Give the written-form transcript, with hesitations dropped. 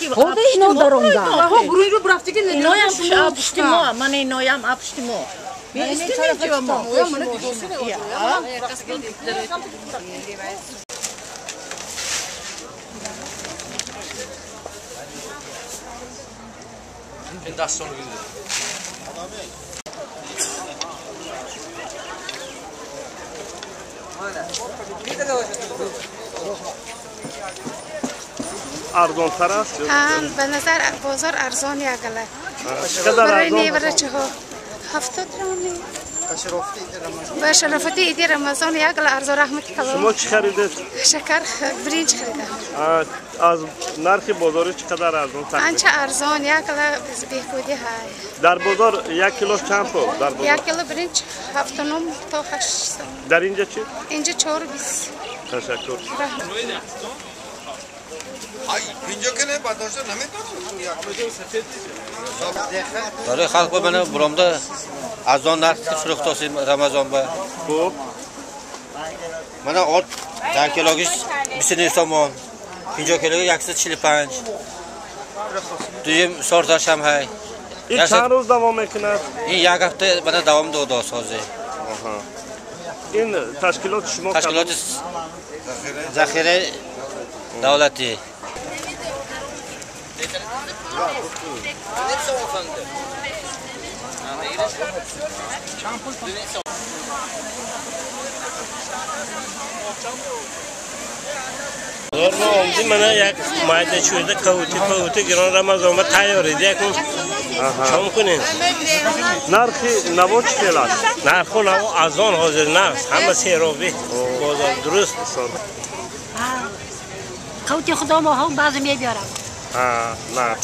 خود اینو دارم دا ها بروی رو برفته که اینایم پشت ما من اینایم پشت ما استنیم ما این دستان رو گیرده ارزان تر است؟ به نظر بازار ارزان یکله چقدر برای ارزان؟ نیوره چه ها 70 درهمی به شرافتی ایدی رمضان یکله ارزان رحمت کباب شما چی خریدید؟ شکر برنج خریدم از نرخ بازاری چقدر ارزان تر؟ آنچه ارزان یکله بهبودی های در بازار 1 کیلو چند پول؟ در بازار 1 کیلو برنج 79 تا 800 در اینجا چی؟ اینجا 420 تشکر اینجا که نه بدنشان برای خلق ببینه برامده از آن نرخ فروخت است رمضان به خوب من آرد 10 کیلوگیش 29 تومان 50 کیلوگی 145 دویم سورتاش هم های این چند روز دوام میکنه؟ این یک هفته من دوام دو سازه این تشکیلات شما تشکیلات ذخیره دولتی آمدی من یک مایده شده کهوتی گران رمضان با تیاری دیگه شام کنین نرخی نبود چیل است؟ نرخ و نبود از آن حاضر نست همه سیروبی بازار درست کهوتی خدا ما هم بعضی میبیارم نه